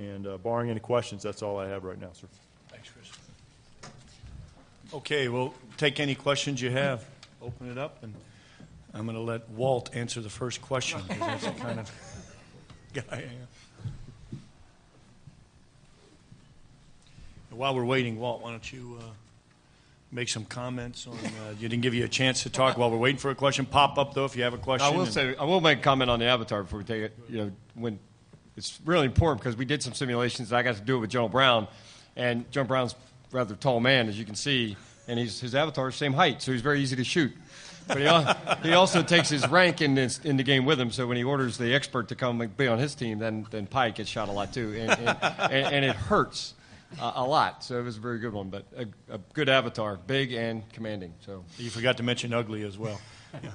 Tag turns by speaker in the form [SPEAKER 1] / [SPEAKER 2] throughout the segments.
[SPEAKER 1] And barring any questions, that's all I have right now, sir.
[SPEAKER 2] Thanks, Chris. Okay, we'll take any questions you have. Open it up, and I'm going to let Walt answer the first question, because that's the kind of guy I am. And while we're waiting, Walt, why don't you make some comments on, you didn't give you a chance to talk while we're waiting for a question. Pop up, though, if you have a question.
[SPEAKER 3] I will make a comment on the avatar before we take it. You know, when it's really important, because we did some simulations, and I got to do it with General Brown, and General Brown's a rather tall man, as you can see, and his avatar is the same height, so he's very easy to shoot. But he also takes his rank in the game with him, so when he orders the expert to come be on his team, then Pike gets shot a lot too, and it hurts a lot. So it was a very good one, but a good avatar, big and commanding. So
[SPEAKER 2] you forgot to mention ugly as well. Yeah.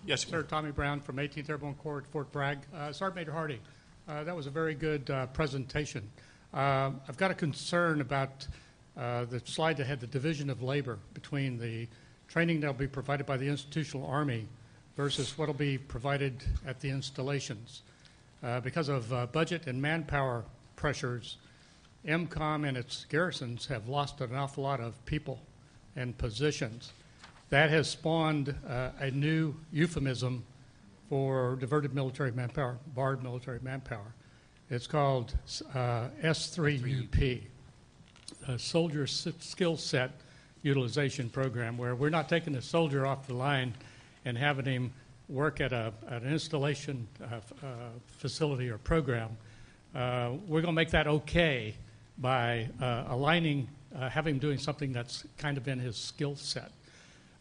[SPEAKER 2] Yes,
[SPEAKER 4] sir. Tommy Brown from 18th Airborne Corps at Fort Bragg. Sergeant Major Hardy, that was a very good presentation. I've got a concern about the slide that had the division of labor between the training that will be provided by the institutional Army versus what will be provided at the installations. Because of budget and manpower pressures, MCOM and its garrisons have lost an awful lot of people and positions. That has spawned a new euphemism for diverted military manpower, barred military manpower. It's called S3UP, Soldier Skill Set Utilization Program, where we're not taking the soldier off the line and having him work at an installation facility or program. We're going to make that okay by aligning, having him doing something that's kind of in his skill set.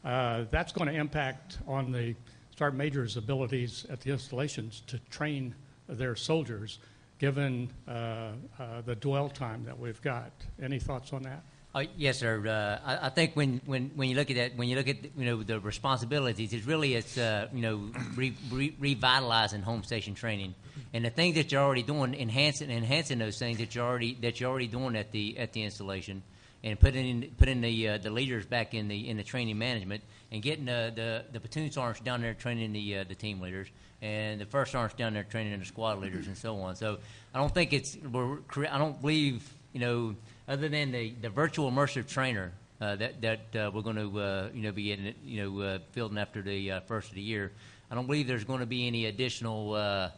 [SPEAKER 4] That's going to impact on the Sergeant Major's abilities at the installations to train their soldiers, given the dwell time that we've got. Any thoughts on that?
[SPEAKER 5] Yes, sir. I think when you look at that, when you look at the responsibilities, it's revitalizing home station training, and the things that you're already doing, enhancing those things that you're already doing at the installation, and putting the leaders back in the training management, and getting the platoon sergeants down there training the team leaders, and the first sergeants down there training the squad leaders, and so on. So I don't think I don't believe other than the virtual immersive trainer that we're going to be getting fielding after the first of the year, I don't believe there's going to be any additional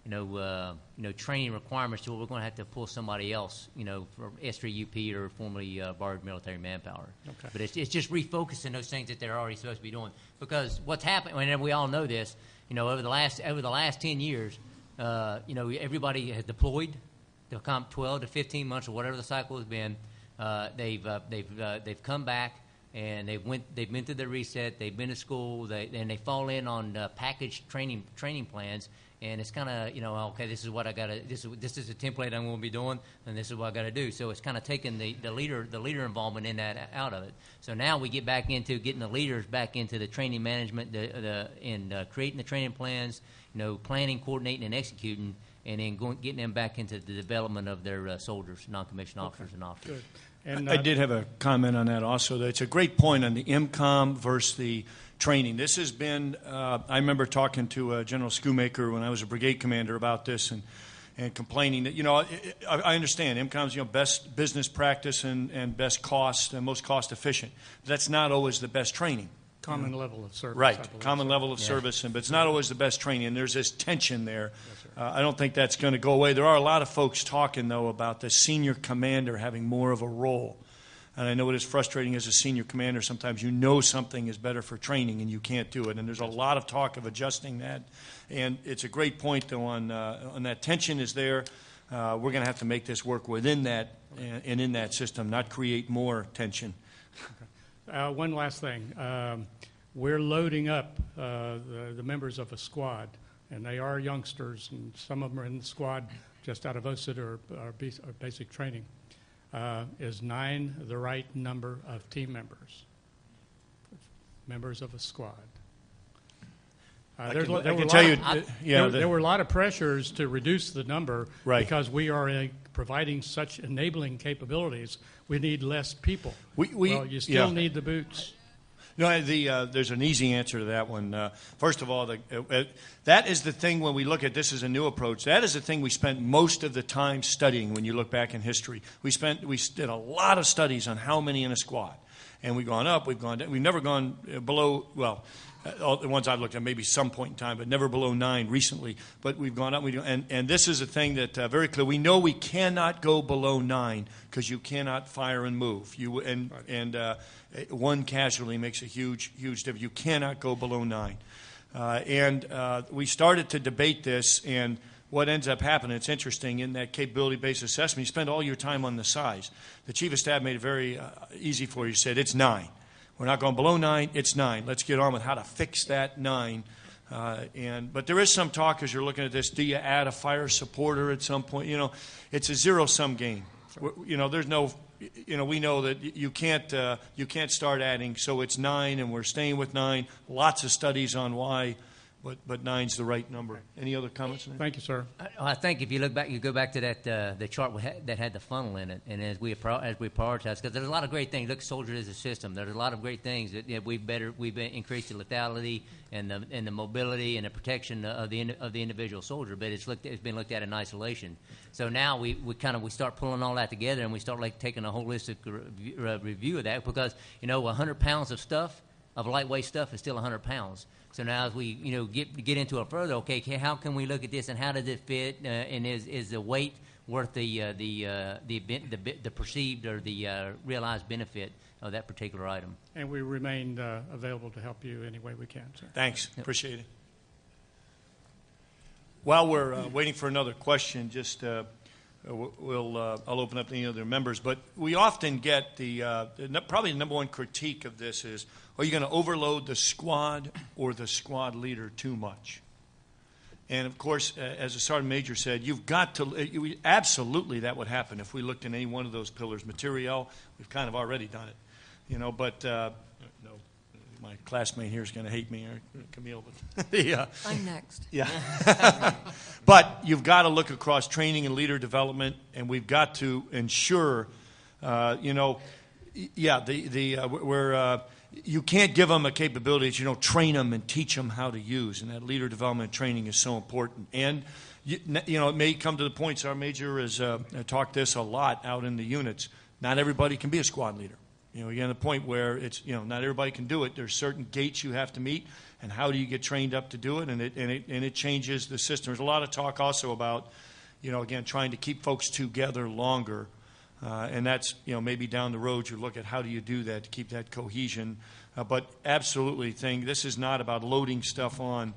[SPEAKER 5] training requirements to where we're going to have to pull somebody else for S3UP or formerly barred military manpower. Okay. But it's just refocusing those things that they're already supposed to be doing, because what's happened, and we all know this, over the last 10 years, everybody has deployed. They'll come 12 to 15 months or whatever the cycle has been. They've come back and they've been through the reset. They've been to school. And they fall in on packaged training plans. And it's kind of okay. This is what I got to. This is the template I'm going to be doing, and this is what I got to do. So it's kind of taking the leader involvement in that out of it. So now we get back into getting the leaders back into the training management, and creating the training plans, planning, coordinating, and executing. And then getting them back into the development of their soldiers, non-commissioned officers, and officers.
[SPEAKER 4] Good. And
[SPEAKER 2] I did have a comment on that also. That it's a great point on the MCOM versus the training. This has been, I remember talking to General Schoonmaker when I was a brigade commander about this, and complaining that, I understand MCOM's, best business practice and best cost and most cost efficient. That's not always the best training.
[SPEAKER 4] Common level of service.
[SPEAKER 2] Right, common level of service, but it's not always the best training, and there's this tension there. I don't think that's going to go away. There are a lot of folks talking, though, about the senior commander having more of a role. And I know it is frustrating as a senior commander. Sometimes something is better for training, and you can't do it. And there's a lot of talk of adjusting that. And it's a great point, though, on that tension is there. We're going to have to make this work within that and in that system, not create more tension.
[SPEAKER 4] One last thing. We're loading up the members of a squad, and they are youngsters, and some of them are in the squad just out of AUSA or basic training. Is 9 the right number of team members of a squad? There were a lot of pressures to reduce the number, right, because we are providing such enabling capabilities. We need less people. You still need the boots.
[SPEAKER 2] No, there's an easy answer to that one. First of all, that is the thing when we look at this as a new approach. That is the thing we spent most of the time studying when you look back in history. We did a lot of studies on how many in a squad. And we've gone up, we've gone down. We've never gone below, well, all the ones I've looked at, maybe some point in time, but never below 9 recently. But we've gone up, and this is a thing that very clear. We know we cannot go below 9 because you cannot fire and move. One casualty makes a huge difference. You cannot go below 9. We started to debate this, and what ends up happening, it's interesting, in that capability-based assessment, you spend all your time on the size. The Chief of Staff made it very easy for you. He said, it's 9. We're not going below 9, it's 9. Let's get on with how to fix that 9. But there is some talk as you're looking at this, do you add a fire supporter at some point? It's a zero-sum game. There's no, we know that you can't start adding, so it's 9, and we're staying with 9. Lots of studies on why, but 9's the right number. Any other comments?
[SPEAKER 4] Thank you, sir.
[SPEAKER 5] I think if you look back, you go back to that the chart that had the funnel in it, and as we prioritize, because there's a lot of great things. Look, soldier is a system. There's a lot of great things that we've increased the lethality and the mobility and the protection of the individual soldier. But it's been looked at in isolation. So now we start pulling all that together, and we start taking a holistic review of that, because 100 pounds of stuff, of lightweight stuff, is still 100 pounds. So now as we get into it further, okay, how can we look at this and how does it fit, and is the weight worth the perceived or the realized benefit of that particular item?
[SPEAKER 4] And we remain available to help you any way we can, sir.
[SPEAKER 2] Thanks. Yep. Appreciate it. While we're waiting for another question, just I'll open up to any other members, but we often get probably the number one critique of this is, are you going to overload the squad or the squad leader too much? And of course, as the Sergeant Major said, you've got to, absolutely that would happen if we looked in any one of those pillars. Materiel, we've kind of already done it, but no, my classmate here is going to hate me, or Camille, but
[SPEAKER 6] I'm next.
[SPEAKER 2] Yeah. But you've got to look across training and leader development, and we've got to ensure, you can't give them a capability that train them and teach them how to use, and that leader development training is so important. And it may come to the point, Sergeant Major has talked this a lot out in the units. Not everybody can be a squad leader. You get to the point where it's not everybody can do it. There's certain gates you have to meet, and how do you get trained up to do it? And it changes the system. There's a lot of talk also about, again, trying to keep folks together longer. And that's, maybe down the road you look at how do you do that to keep that cohesion. But absolutely, this is not about loading stuff on.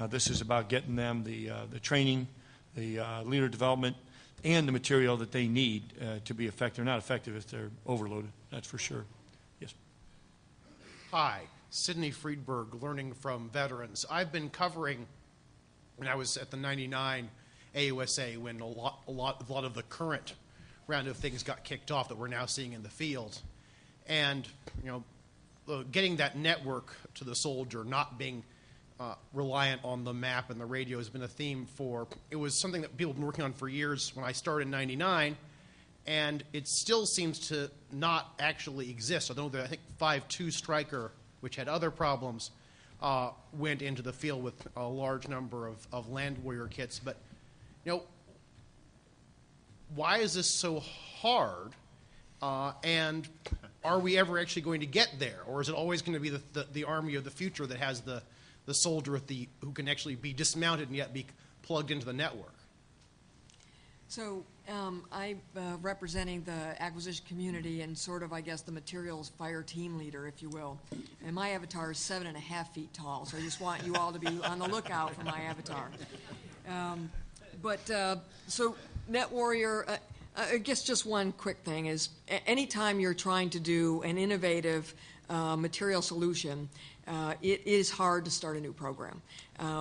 [SPEAKER 2] This is about getting them the training, the leader development, and the material that they need to be effective. They're not effective if they're overloaded, that's for sure. Yes.
[SPEAKER 7] Hi, Sidney Friedberg, learning from veterans. I've been covering, when I was at the 99 AUSA, when a lot of the current round of things got kicked off that we're now seeing in the field. And, getting that network to the soldier, not being reliant on the map and the radio has been a theme it was something that people have been working on for years when I started in 99, and it still seems to not actually exist. Although I think 5.2 Stryker, which had other problems, went into the field with a large number of Land Warrior kits. But, why is this so hard, and are we ever actually going to get there? Or is it always going to be the Army of the future that has the soldier who can actually be dismounted and yet be plugged into the network?
[SPEAKER 6] So I'm representing the acquisition community and sort of, I guess, the materials fire team leader, if you will. And my avatar is 7.5 feet tall, so I just want you all to be on the lookout for my avatar. So Net Warrior, I guess just one quick thing is anytime you're trying to do an innovative material solution, it is hard to start a new program.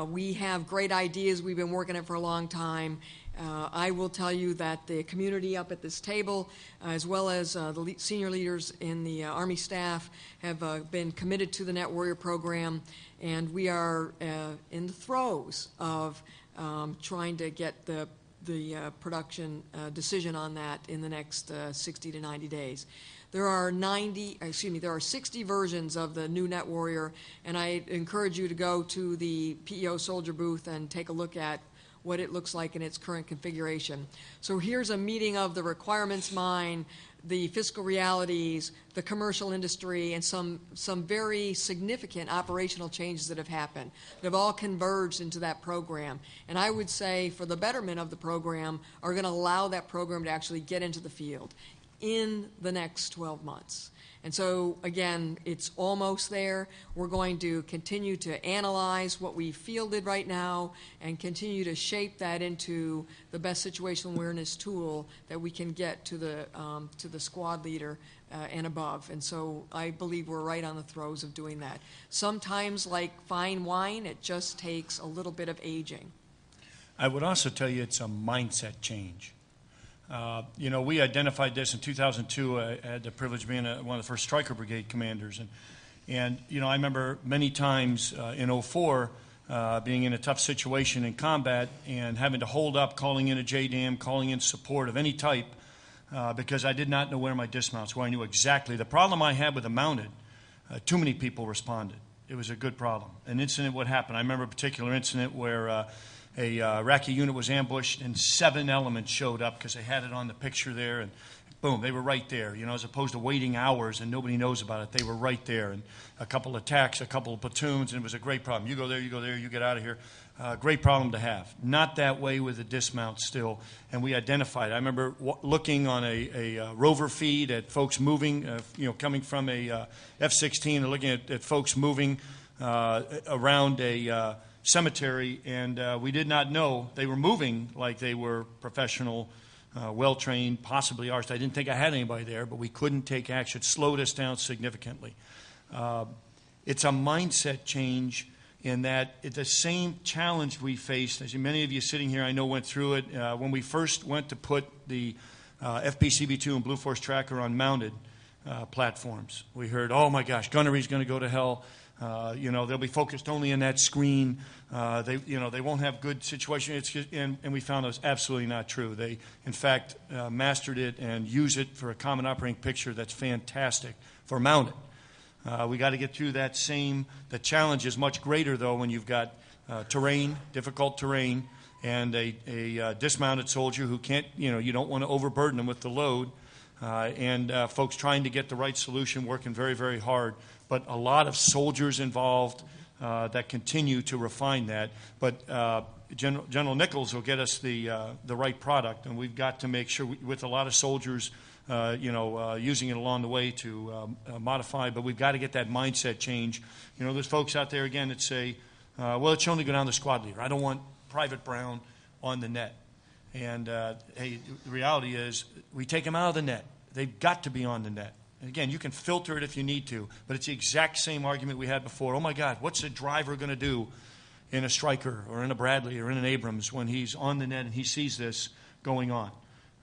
[SPEAKER 6] We have great ideas. We've been working it for a long time. I will tell you that the community up at this table, as well as the senior leaders in the Army staff, have been committed to the Net Warrior program, and we are in the throes of trying to get the production decision on that in the next 60 to 90 days. There are 60 versions of the new Net Warrior, and I encourage you to go to the PEO Soldier booth and take a look at what it looks like in its current configuration. So here's a meeting of the requirements mine, the fiscal realities, the commercial industry, and some very significant operational changes that have happened. They've all converged into that program. And I would say, for the betterment of the program, are going to allow that program to actually get into the field in the next 12 months. And so, again, it's almost there. We're going to continue to analyze what we fielded right now and continue to shape that into the best situational awareness tool that we can get to the squad leader and above. And so I believe we're right on the throes of doing that. Sometimes, like fine wine, it just takes a little bit of aging.
[SPEAKER 2] I would also tell you it's a mindset change. We identified this in 2002. I had the privilege of being one of the first Stryker Brigade commanders. And I remember many times in 2004 being in a tough situation in combat and having to hold up, calling in a JDAM, calling in support of any type because I did not know where my dismounts were. I knew exactly. The problem I had with the mounted, too many people responded. It was a good problem. An incident would happen. I remember a particular incident where a Iraqi unit was ambushed and 7 elements showed up because they had it on the picture there, and boom, they were right there, as opposed to waiting hours and nobody knows about it. They were right there, and a couple of attacks, a couple of platoons, and it was a great problem. You go there, you get out of here. Great problem to have. Not that way with the dismount still, and we identified. I remember looking on a rover feed at folks moving, coming from a F-16 and looking at folks moving around a cemetery, and we did not know they were moving like they were professional, well-trained, possibly armed. I didn't think I had anybody there, but we couldn't take action. It slowed us down significantly. It's a mindset change in that it's the same challenge we faced, as many of you sitting here I know went through it, when we first went to put the FPCB2 and Blue Force Tracker on mounted platforms. We heard, oh my gosh, gunnery's going to go to hell. They'll be focused only on that screen. They won't have good situation. And we found that was absolutely not true. They, in fact, mastered it and use it for a common operating picture that's fantastic for mounted. We got to get through that same. The challenge is much greater, though, when you've got terrain, difficult terrain, and a dismounted soldier who can't, you don't want to overburden them with the load. And folks trying to get the right solution, working very, very hard. But a lot of soldiers involved that continue to refine that. But General Nichols will get us the right product, and we've got to make sure, with a lot of soldiers, using it along the way to modify. But we've got to get that mindset change. There's folks out there, again, that say, well, it should only go down to squad leader. I don't want Private Brown on the net. And, hey, the reality is we take them out of the net. They've got to be on the net. And again, you can filter it if you need to, but it's the exact same argument we had before. Oh, my God, what's a driver going to do in a Stryker or in a Bradley or in an Abrams when he's on the net and he sees this going on?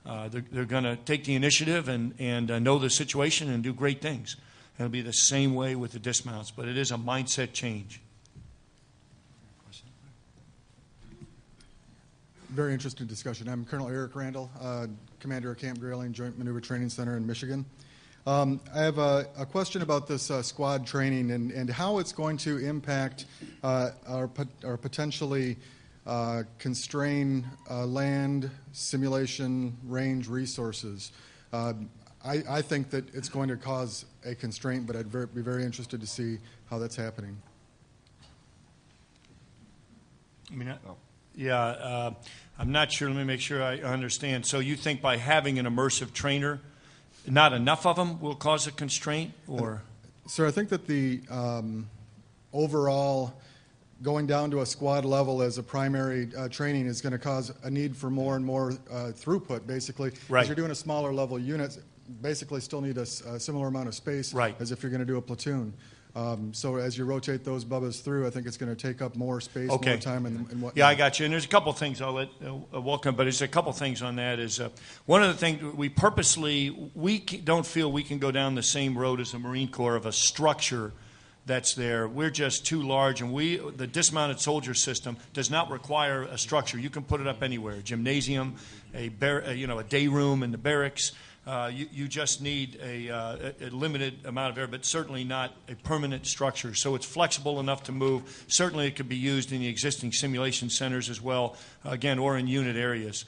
[SPEAKER 2] They're going to take the initiative and know the situation and do great things. And it'll be the same way with the dismounts, but it is a mindset change.
[SPEAKER 8] Very interesting discussion. I'm Colonel Eric Randall, Commander of Camp Grayling Joint Maneuver Training Center in Michigan. I have a question about this squad training and how it's going to impact or potentially constrain land, simulation, range resources. I think that it's going to cause a constraint, but I'd be very interested to see how that's happening.
[SPEAKER 2] I'm not sure. Let me make sure I understand. So you think by having an immersive trainer, not enough of them will cause a constraint, or?
[SPEAKER 8] Sir, I think that the overall going down to a squad level as a primary training is going to cause a need for more and more throughput, basically.
[SPEAKER 2] Right.
[SPEAKER 8] As you're doing a smaller level unit, basically still need a similar amount of space
[SPEAKER 2] right.
[SPEAKER 8] as if you're going to do a platoon. So as you rotate those bubbas through, I think it's going to take up more space,
[SPEAKER 2] okay.
[SPEAKER 8] more time, and whatnot.
[SPEAKER 2] Yeah, I got you. And there's a couple things I'll let welcome, but there's a couple things on that. Is one of the things we purposely don't feel we can go down the same road as the Marine Corps of a structure that's there. We're just too large, and the dismounted soldier system does not require a structure. You can put it up anywhere, a gymnasium, a day room in the barracks. You just need a limited amount of air, but certainly not a permanent structure. So it's flexible enough to move. Certainly it could be used in the existing simulation centers as well, again, or in unit areas.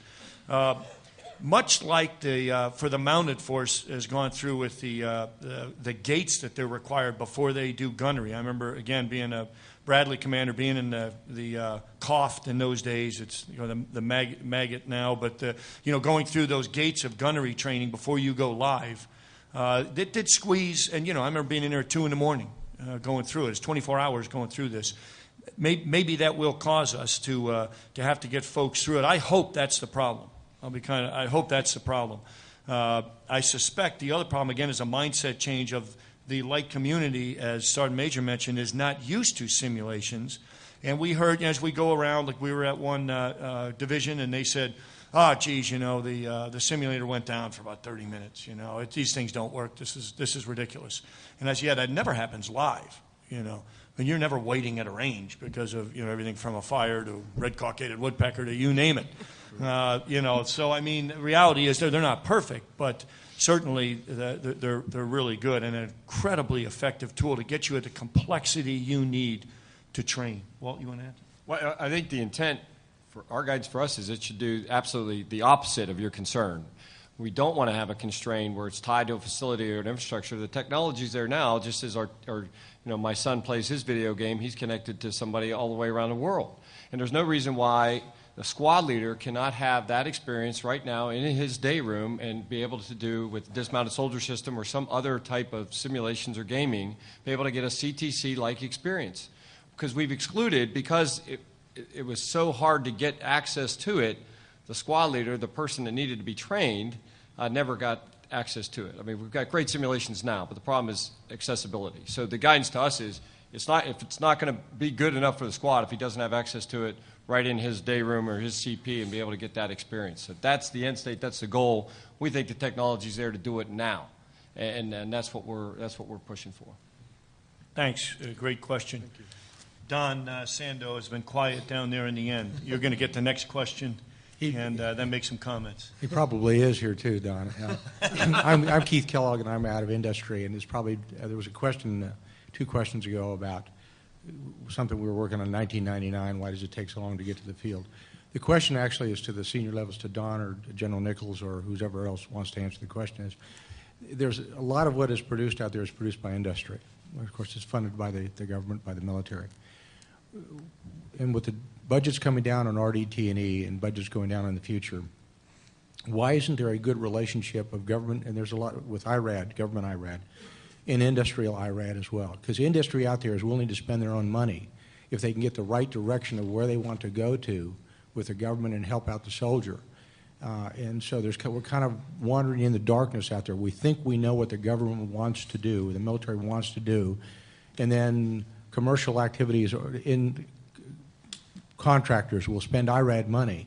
[SPEAKER 2] Much like for the mounted force has gone through with the gates that they're required before they do gunnery. I remember, again, being a Bradley commander, being in the Coft in those days. It's the maggot now, but going through those gates of gunnery training before you go live, it did squeeze. And I remember being in there at 2 a.m. Going through it. It's 24 hours going through this. Maybe that will cause us to have to get folks through it. I hope that's the problem. I hope that's the problem. I suspect the other problem, again, is a mindset change of the light community, as Sergeant Major mentioned, is not used to simulations. And we heard, as we go around, like we were at one division, and they said, geez, the simulator went down for about 30 minutes. These things don't work. This is ridiculous. And I said, yeah, that never happens live, And you're never waiting at a range because of, everything from a fire to red-cockaded woodpecker to you name it. So I mean, the reality is they're not perfect, but certainly they're really good and an incredibly effective tool to get you at the complexity you need to train. Walt, you want to add?
[SPEAKER 3] Well, I think the intent for our guidance for us is it should do absolutely the opposite of your concern. We don't want to have a constraint where it's tied to a facility or an infrastructure. The technology's there now, just as my son plays his video game, he's connected to somebody all the way around the world. And there's no reason why the squad leader cannot have that experience right now in his day room and be able to do with the dismounted soldier system or some other type of simulations or gaming, be able to get a CTC-like experience. Because we've excluded, because it was so hard to get access to it, the squad leader, the person that needed to be trained, never got access to it. I mean, we've got great simulations now, but the problem is accessibility. So the guidance to us is, if it's not going to be good enough for the squad if he doesn't have access to it right in his day room or his CP and be able to get that experience. So that's the end state. That's the goal. We think the technology's there to do it now, and that's what we're pushing for.
[SPEAKER 2] Thanks. Great question. Thank you. Don Sando has been quiet down there in the end. You're going to get the next question and then make some comments.
[SPEAKER 9] He probably is here too, Don. I'm Keith Kellogg, and I'm out of industry. And there was a question 2 questions ago about something we were working on in 1999. Why does it take so long to get to the field? The question actually is to the senior levels, to Don or General Nichols or whoever else wants to answer the question. There's a lot of what is produced out there is produced by industry. Of course, it's funded by the government, by the military. And with the budgets coming down on RDT&E and budgets going down in the future, why isn't there a good relationship of government, and there's a lot with IRAD, government IRAD, and industrial IRAD as well? Because industry out there is willing to spend their own money if they can get the right direction of where they want to go to with the government and help out the soldier. And so we're kind of wandering in the darkness out there. We think we know what the government wants to do, the military wants to do, and then commercial activities in contractors will spend IRAD money.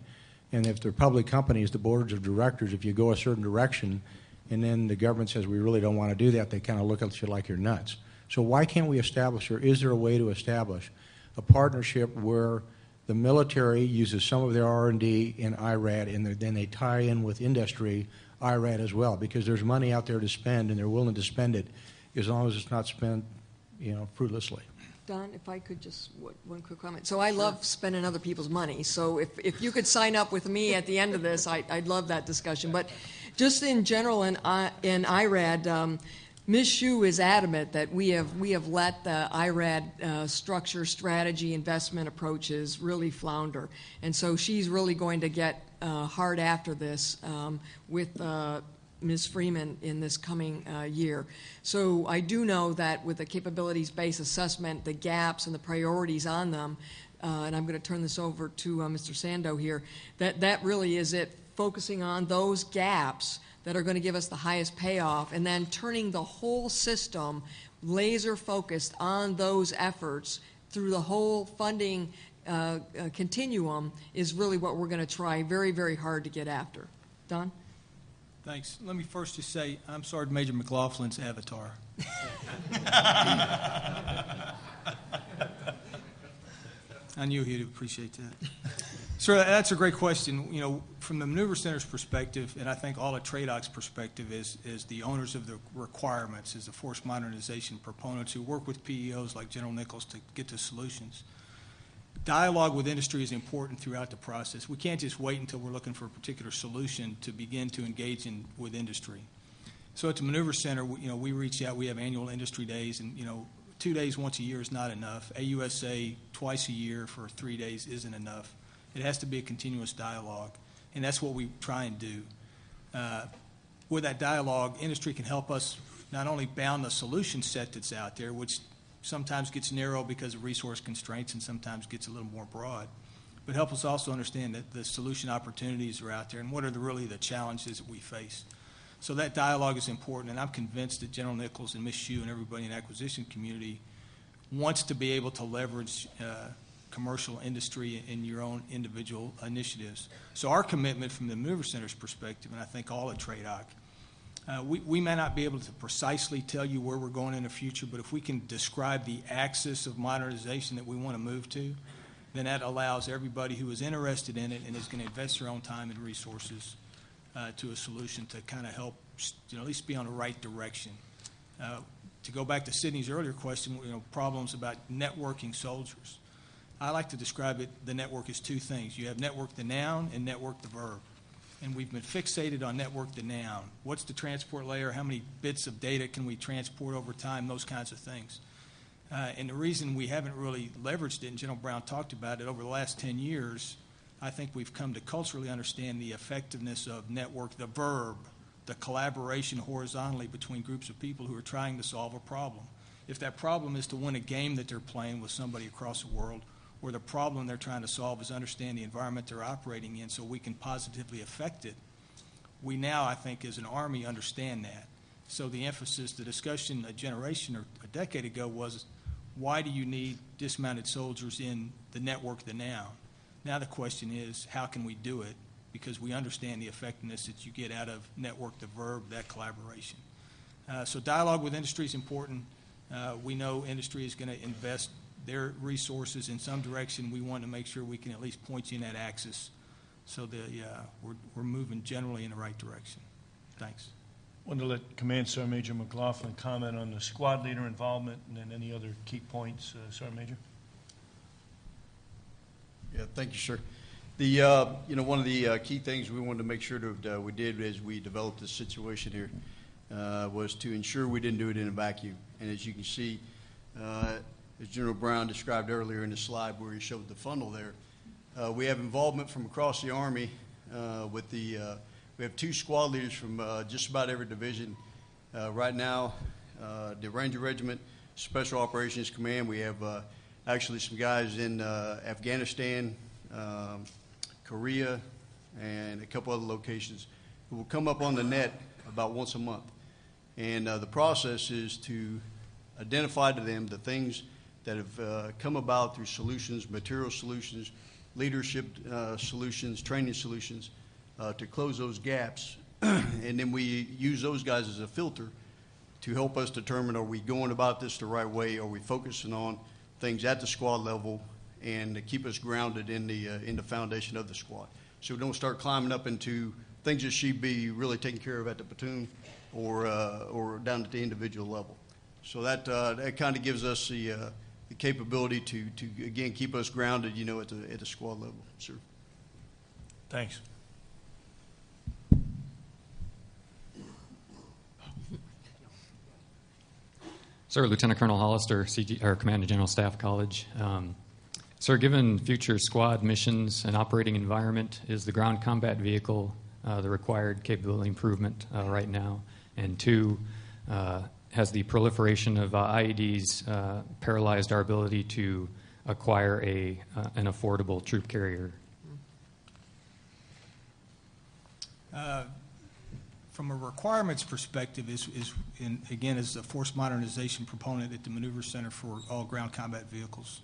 [SPEAKER 9] And if they're public companies, the boards of directors, if you go a certain direction and then the government says we really don't want to do that, they kind of look at you like you're nuts. So why can't we establish, or is there a way to establish a partnership where the military uses some of their R&D in IRAD and then they tie in with industry IRAD as well? Because there's money out there to spend and they're willing to spend it as long as it's not spent, fruitlessly.
[SPEAKER 6] Don, if I could just, one quick comment. So I love spending other people's money. So if you could sign up with me at the end of this, I'd love that discussion. But just in general in IRAD, Ms. Hsu is adamant that we have let the IRAD structure, strategy, investment approaches really flounder. And so she's really going to get hard after this with Ms. Freeman in this coming year. So I do know that with the capabilities-based assessment, the gaps and the priorities on them, and I'm going to turn this over to Mr. Sando here, that really is it, focusing on those gaps that are going to give us the highest payoff, and then turning the whole system laser-focused on those efforts through the whole funding continuum is really what we're going to try very, very hard to get after. Don?
[SPEAKER 10] Thanks. Let me first just say I'm Sergeant Major McLaughlin's avatar. I knew he'd appreciate that. Sir, that's a great question. You know, from the Maneuver Center's perspective, and I think all of TRADOC's perspective is the owners of the requirements, is the force modernization proponents who work with PEOs like General Nichols to get to solutions. Dialogue with industry is important throughout the process. We can't just wait until we're looking for a particular solution to begin to engage with industry. So at the Maneuver Center, we reach out. We have annual industry days, and 2 days once a year is not enough. AUSA twice a year for 3 days isn't enough. It has to be a continuous dialogue, and that's what we try and do. With that dialogue, industry can help us not only bound the solution set that's out there, which sometimes gets narrow because of resource constraints and sometimes gets a little more broad, but help us also understand that the solution opportunities are out there and what are really the challenges that we face. So that dialogue is important, and I'm convinced that General Nichols and Ms. Hsu and everybody in the acquisition community wants to be able to leverage commercial industry in your own individual initiatives. So our commitment from the Maneuver Center's perspective, and I think all at TRADOC, we may not be able to precisely tell you where we're going in the future, but if we can describe the axis of modernization that we want to move to, then that allows everybody who is interested in it and is going to invest their own time and resources to a solution to kind of help, at least be on the right direction. To go back to Sydney's earlier question, problems about networking soldiers. I like to describe it, the network as two things. You have network the noun and network the verb. And we've been fixated on network the noun. What's the transport layer? How many bits of data can we transport over time? Those kinds of things. And the reason we haven't really leveraged it, and General Brown talked about it, over the last 10 years, I think we've come to culturally understand the effectiveness of network, the verb, the collaboration horizontally between groups of people who are trying to solve a problem. If that problem is to win a game that they're playing with somebody across the world, or the problem they're trying to solve is understand the environment they're operating in so we can positively affect it, we now, I think, as an Army, understand that. So the emphasis, the discussion a generation or a decade ago was, why do you need dismounted soldiers in the network the noun? Now the question is, how can we do it? Because we understand the effectiveness that you get out of network the verb, that collaboration. So dialogue with industry is important. We know industry is going to invest their resources in some direction. We want to make sure we can at least point you in that axis so that we're moving generally in the right direction. Thanks.
[SPEAKER 2] I wanted to let Command Sergeant Major McLaughlin comment on the squad leader involvement and then any other key points, Sergeant Major.
[SPEAKER 11] Yeah, thank you, sir. The one of the key things we wanted to make sure that we did as we developed this situation here was to ensure we didn't do it in a vacuum. And as you can see, as General Brown described earlier in the slide where he showed the funnel there, we have involvement from across the Army with we have 2 squad leaders from just about every division. Right now, the Ranger Regiment, Special Operations Command, we have actually some guys in Afghanistan, Korea, and a couple other locations who will come up on the net about once a month. And the process is to identify to them the things that have come about through solutions, material solutions, leadership solutions, training solutions, to close those gaps. And then we use those guys as a filter to help us determine, are we going about this the right way? Are we focusing on things at the squad level and to keep us grounded in the foundation of the squad? So we don't start climbing up into things that should be really taken care of at the platoon or down at the individual level. So that kind of gives us the capability to again keep us grounded, at the squad level, sir.
[SPEAKER 2] Thanks.
[SPEAKER 12] Sir, Lieutenant Colonel Hollister, Command General Staff College. Sir, given future squad missions and operating environment, is the ground combat vehicle the required capability improvement right now? And 2, has the proliferation of IEDs paralyzed our ability to acquire an affordable troop carrier?
[SPEAKER 10] From a requirements perspective, is the force modernization proponent at the Maneuver Center for all ground combat vehicles.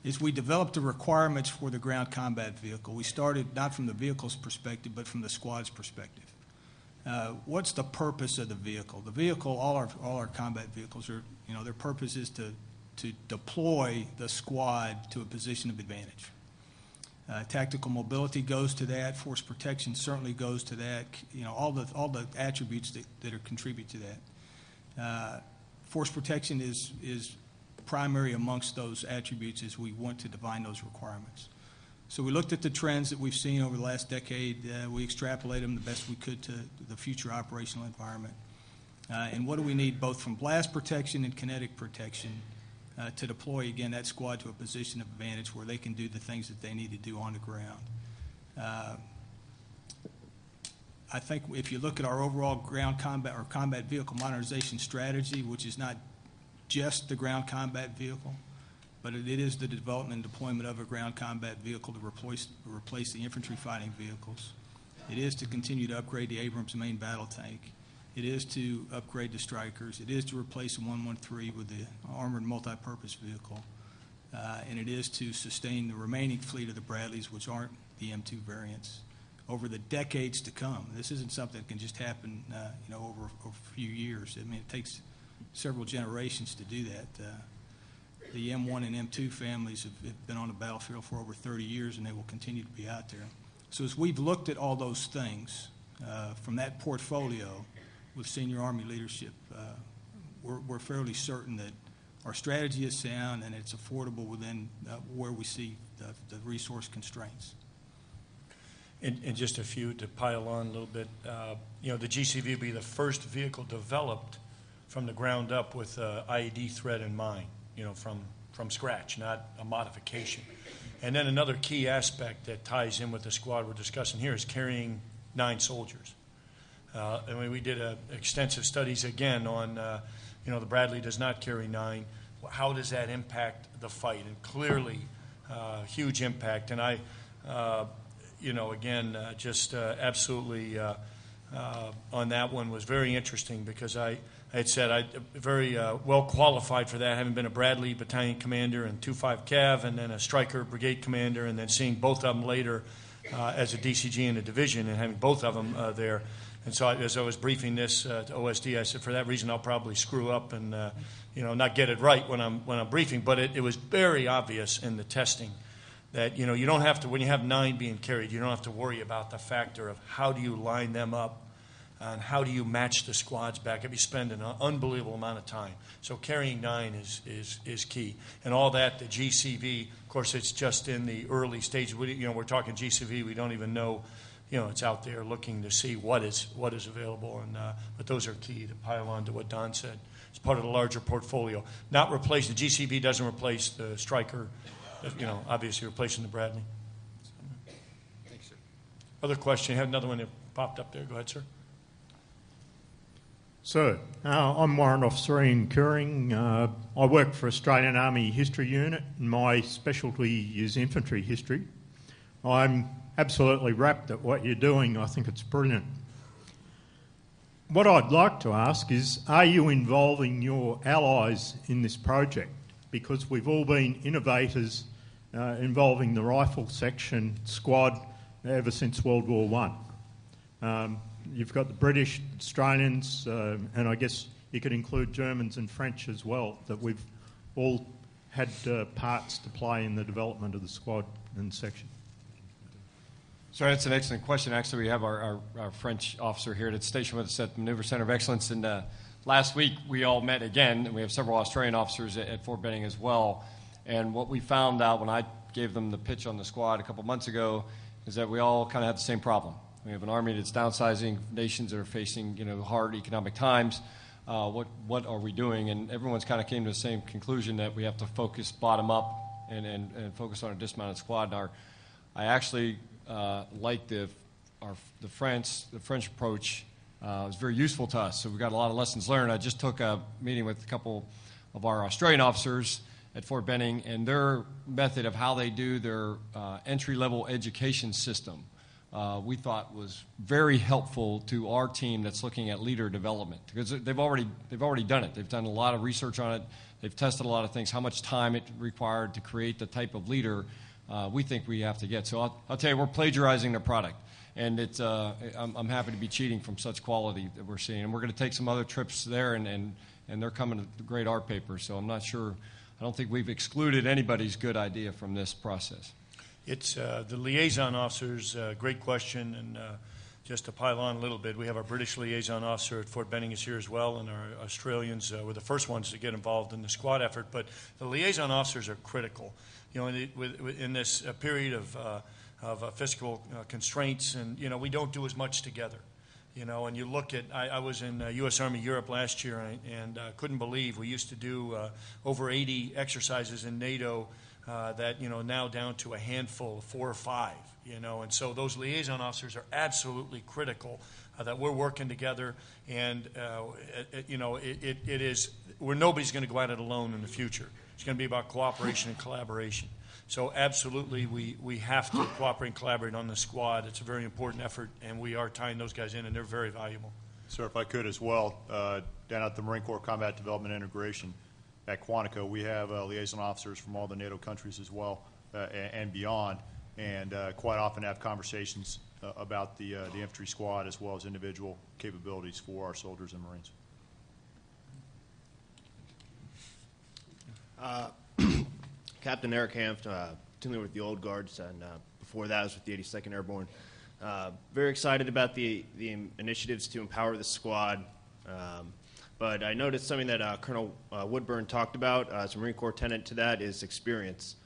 [SPEAKER 10] is we developed the requirements for the ground combat vehicle. We started not from the vehicle's perspective, but from the squad's perspective. What's the purpose of the vehicle? The vehicle, all our combat vehicles are, their purpose is to deploy the squad to a position of advantage. Tactical mobility goes to that. Force protection certainly goes to that. All the attributes that are contribute to that. Force protection is primary amongst those attributes as we want to define those requirements. So we looked at the trends that we've seen over the last decade. We extrapolated them the best we could to the future operational environment. And what do we need both from blast protection and kinetic protection to deploy, again, that squad to a position of advantage where they can do the things that they need to do on the ground. I think if you look at our overall ground combat or combat vehicle modernization strategy, which is not just the ground combat vehicle, but it is the development and deployment of a ground combat vehicle to replace the infantry fighting vehicles. It is to continue to upgrade the Abrams main battle tank. It is to upgrade the Strikers. It is to replace the 113 with the armored multi-purpose vehicle. And it is to sustain the remaining fleet of the Bradleys, which aren't the M2 variants, over the decades to come. This isn't something that can just happen, over a few years. I mean, it takes several generations to do that. The M1 and M2 families have been on the battlefield for over 30 years, and they will continue to be out there. So as we've looked at all those things from that portfolio with senior Army leadership, we're fairly certain that our strategy is sound and it's affordable within where we see the resource constraints.
[SPEAKER 2] And just a few to pile on a little bit. The GCV will be the first vehicle developed from the ground up with IED threat in mind, from scratch, not a modification. And then another key aspect that ties in with the squad we're discussing here is carrying 9 soldiers. We did extensive studies again on, the Bradley does not carry 9. How does that impact the fight? And clearly, huge impact. And I, absolutely on that one was very interesting because I had said I'm very well qualified for that, having been a Bradley battalion commander and 2-5 Cav and then a Stryker brigade commander and then seeing both of them later as a DCG in a division and having both of them there. And so as I was briefing this to OSD, I said, for that reason, I'll probably screw up and, not get it right when I'm briefing. But it was very obvious in the testing that, you don't have to, when you have 9 being carried, you don't have to worry about the factor of how do you line them up and how do you match the squads back up. You spend an unbelievable amount of time. So carrying 9 is key. And all that, the GCV, of course, it's just in the early stages. We're talking GCV. We don't even know. It's out there looking to see what is available, and but those are key to pile on to what Don said. It's part of the larger portfolio. Not replace the GCV doesn't replace the Stryker, obviously replacing the Bradley.
[SPEAKER 3] Thanks, sir.
[SPEAKER 2] Other question? You had another one that popped up there. Go ahead, sir.
[SPEAKER 13] Sir, I'm Warrant Officer Ian Curring. I work for Australian Army History Unit, and my specialty is infantry history. I'm absolutely rapt at what you're doing. I think it's brilliant. What I'd like to ask is, are you involving your allies in this project? Because we've all been innovators involving the rifle section squad ever since World War I. You've got the British, Australians, and I guess you could include Germans and French as well, that we've all had parts to play in the development of the squad and section.
[SPEAKER 3] So that's an excellent question. Actually, we have our French officer here that's stationed with us at the Maneuver Center of Excellence. And last week, we all met again, and we have several Australian officers at Fort Benning as well. And what we found out when I gave them the pitch on the squad a couple months ago is that we all kind of have the same problem. We have an army that's downsizing, nations that are facing, hard economic times. What are we doing? And everyone's kind of came to the same conclusion that we have to focus bottom up and focus on a dismounted squad. And I actually like the French approach. Was very useful to us. So we got a lot of lessons learned. I just took a meeting with a couple of our Australian officers at Fort Benning, and their method of how they do their entry-level education system we thought was very helpful to our team that's looking at leader development, because they've already done it. They've done a lot of research on it. They've tested a lot of things, how much time it required to create the type of leader we think we have to get. So I'll tell you, we're plagiarizing the product. And it's, I'm happy to be cheating from such quality that we're seeing. And we're going to take some other trips there, and they're coming to grade our paper. So I'm not sure, I don't think we've excluded anybody's good idea from this process.
[SPEAKER 2] It's the liaison officers, great question. And just to pile on a little bit, we have our British liaison officer at Fort Benning is here as well, and our Australians were the first ones to get involved in the squad effort. But the liaison officers are critical. You know, in this period of fiscal constraints, and you know, we don't do as much together. You know, and you look at, I was in U.S. Army Europe last year, and couldn't believe we used to do over 80 exercises in NATO that, you know, now down to a handful, 4 or 5. You know, and so those liaison officers are absolutely critical that we're working together, and you know, it is where nobody's going to go at it alone in the future. It's going to be about cooperation and collaboration. So absolutely, we have to cooperate and collaborate on the squad. It's a very important effort, and we are tying those guys in, and they're very valuable.
[SPEAKER 1] Sir, if I could as well, down at the Marine Corps Combat Development Integration at Quantico, we have liaison officers from all the NATO countries as well and beyond, and quite often have conversations about the infantry squad as well as individual capabilities for our soldiers and Marines.
[SPEAKER 14] Captain Eric Hanft, continuing with the Old Guards, and before that I was with the 82nd Airborne. Very excited about the initiatives to empower the squad, but I noticed something that Colonel Woodburn talked about as a Marine Corps tenant to that is experience.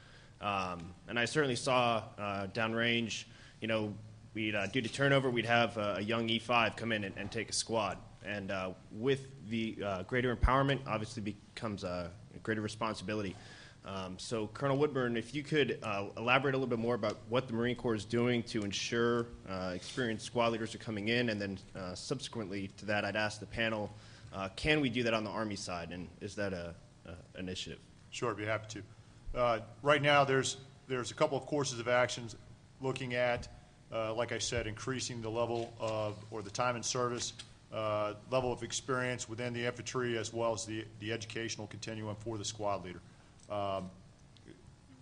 [SPEAKER 14] And I certainly saw downrange, you know, we'd due to turnover, we'd have a young E5 come in and take a squad. And with the greater empowerment, obviously becomes a greater responsibility. So, Colonel Woodburn, if you could elaborate a little bit more about what the Marine Corps is doing to ensure experienced squad leaders are coming in, and then subsequently to that, I'd ask the panel, can we do that on the Army side, and is that an initiative?
[SPEAKER 1] Sure, I'd be happy to. Right now, there's a couple of courses of actions looking at, like I said, increasing the level of, or the time in service, level of experience within the infantry, as well as the educational continuum for the squad leader.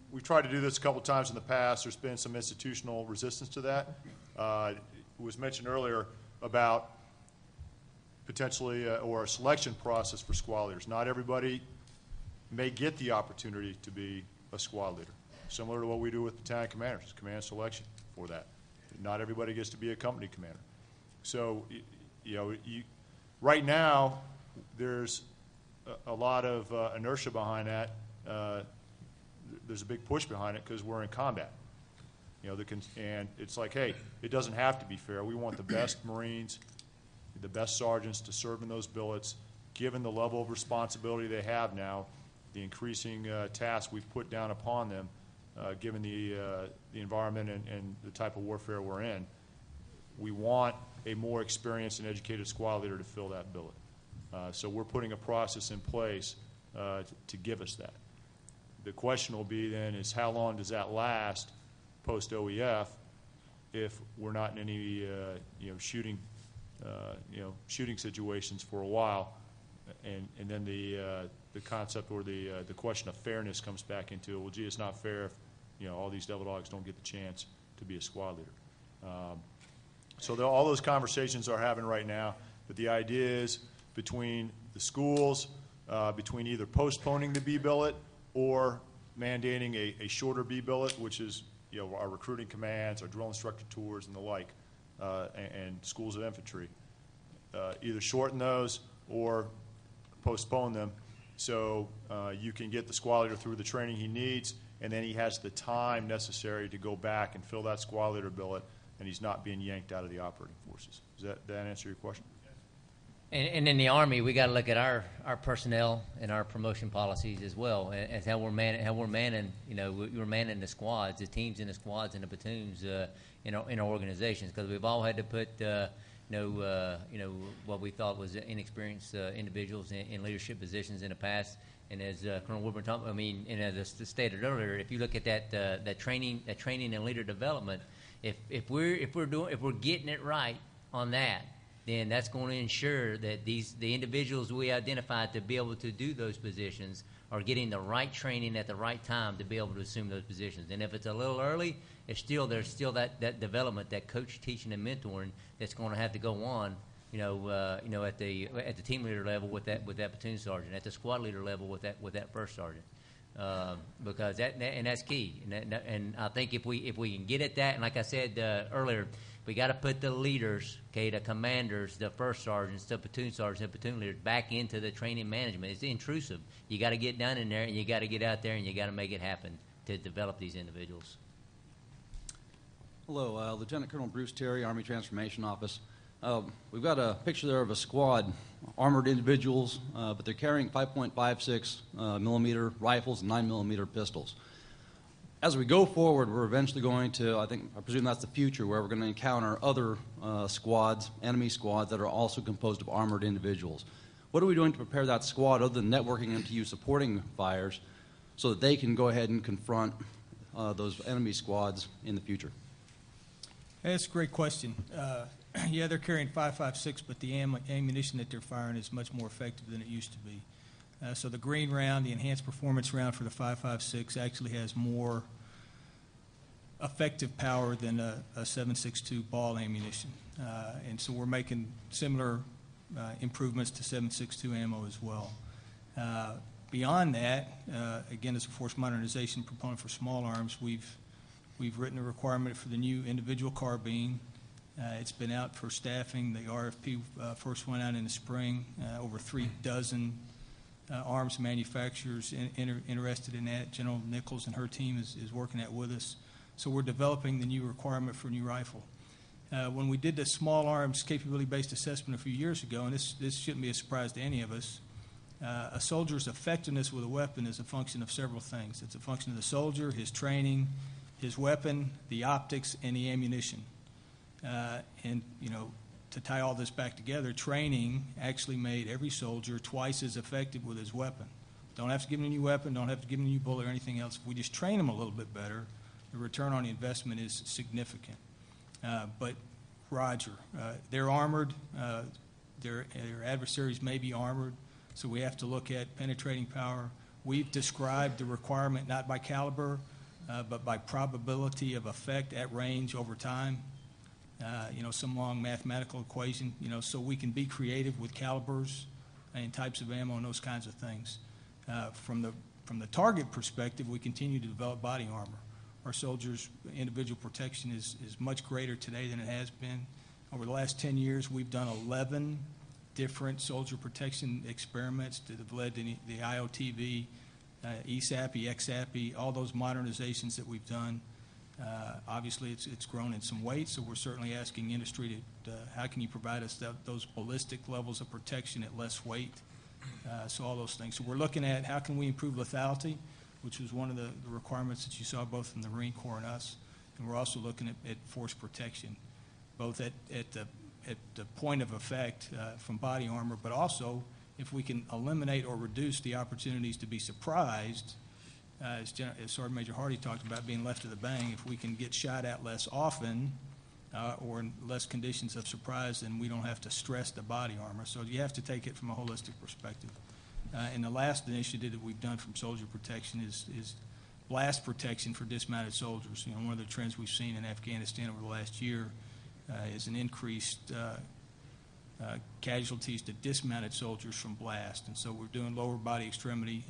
[SPEAKER 1] We've tried to do this a couple times in the past. There's been some institutional resistance to that. It was mentioned earlier about potentially or a selection process for squad leaders. Not everybody may get the opportunity to be a squad leader, similar to what we do with battalion commanders, command selection for that. Not everybody gets to be a company commander. So, you know, right now there's a lot of inertia behind that. There's a big push behind it because we're in combat. You know, and it's like, hey, it doesn't have to be fair. We want the best Marines, the best sergeants to serve in those billets, given the level of responsibility they have now, the increasing tasks we've put down upon them, given the environment and the type of warfare we're in. We want a more experienced and educated squad leader to fill that billet. So we're putting a process in place to give us that. The question will be then is how long does that last post OEF if we're not in any shooting situations for a while, and then the concept or the question of fairness comes back into it. Well, gee, it's not fair if all these devil dogs don't get the chance to be a squad leader. So all those conversations are happening right now, but the idea is between the schools, between either postponing the B billet or mandating a shorter B billet, which is our recruiting commands, our drill instructor tours, and the like, and schools of infantry. Either shorten those or postpone them so you can get the squad leader through the training he needs, and then he has the time necessary to go back and fill that squad leader billet, and he's not being yanked out of the operating forces. Does that answer your question?
[SPEAKER 5] And in the Army, we got to look at our personnel and our promotion policies as well as how we're manning. We're manning the squads, the teams in the squads and the platoons in our organizations, because we've all had to put what we thought was inexperienced individuals in leadership positions in the past. And as Colonel Woodburn talked, and as I stated earlier, if you look at that training and leader development, If we're getting it right on that, then that's going to ensure that the individuals we identified to be able to do those positions are getting the right training at the right time to be able to assume those positions. And if it's a little early, there's still that development, that coach teaching and mentoring that's going to have to go on, at the team leader level with that platoon sergeant, at the squad leader level with that first sergeant. Because that's key. And I think if we can get at that, and like I said earlier, we got to put the leaders, the commanders, the first sergeants, the platoon sergeants, and platoon leaders back into the training management. It's intrusive. You got to get down in there, and you got to get out there, and you got to make it happen to develop these individuals.
[SPEAKER 15] Hello, Lieutenant Colonel Bruce Terry, Army Transformation Office. We've got a picture there of a squad, armored individuals, but they're carrying 5.56 millimeter rifles and 9 millimeter pistols. As we go forward, we're eventually going to, I presume that's the future, where we're going to encounter other squads, enemy squads, that are also composed of armored individuals. What are we doing to prepare that squad, other than networking MTU supporting fires, so that they can go ahead and confront those enemy squads in the future?
[SPEAKER 10] That's a great question. Yeah, they're carrying 5.56, but the ammunition that they're firing is much more effective than it used to be. So the green round, the enhanced performance round for the 5.56, actually has more effective power than a 7.62 ball ammunition. And so we're making similar improvements to 7.62 ammo as well. Beyond that, again, as a force modernization proponent for small arms, we've written a requirement for the new individual carbine. It's been out for staffing. The RFP first went out in the spring. Over 3 dozen arms manufacturers interested in that. General Nichols and her team is working that with us. So we're developing the new requirement for a new rifle. When we did the small arms capability-based assessment a few years ago, and this shouldn't be a surprise to any of us, a soldier's effectiveness with a weapon is a function of several things. It's a function of the soldier, his training, his weapon, the optics, and the ammunition. To tie all this back together, training actually made every soldier twice as effective with his weapon. Don't have to give him a new weapon, don't have to give him a new bullet or anything else. If we just train them a little bit better, the return on the investment is significant. But Roger, they're armored. Their adversaries may be armored, so we have to look at penetrating power. We've described the requirement not by caliber, but by probability of effect at range over time. Some long mathematical equation, so we can be creative with calibers and types of ammo and those kinds of things. From the target perspective, we continue to develop body armor. Our soldiers' individual protection is much greater today than it has been. Over the last 10 years, we've done 11 different soldier protection experiments that have led to the IOTV, ESAPI, XAPI, all those modernizations that we've done. Obviously, it's grown in some weight, so we're certainly asking industry how can you provide us those ballistic levels of protection at less weight, so all those things. So we're looking at how can we improve lethality, which was one of the requirements that you saw both from the Marine Corps and us, and we're also looking at force protection, both at the point of effect from body armor, but also if we can eliminate or reduce the opportunities to be surprised. As Sergeant Major Hardy talked about, being left to the bang, if we can get shot at less often or in less conditions of surprise, then we don't have to stress the body armor. So you have to take it from a holistic perspective. And the last initiative that we've done from soldier protection is blast protection for dismounted soldiers. One of the trends we've seen in Afghanistan over the last year is an increased casualties to dismounted soldiers from blast. And so we're doing lower body extremity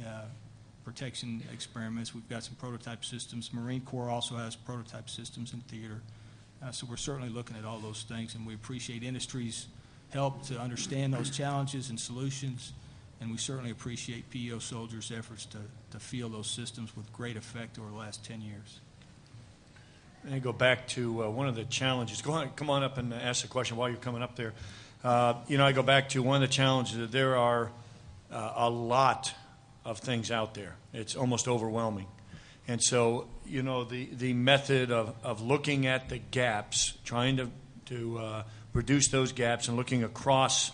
[SPEAKER 10] protection experiments. We've got some prototype systems. Marine Corps also has prototype systems in theater. So we're certainly looking at all those things, and we appreciate industry's help to understand those challenges and solutions, and we certainly appreciate PEO soldiers' efforts to field those systems with great effect over the last 10 years.
[SPEAKER 2] And go back to one of the challenges. Come on up and ask the question while you're coming up there. I go back to one of the challenges that there are a lot of things out there. It's almost overwhelming. And so, the method of looking at the gaps, trying to reduce those gaps and looking across,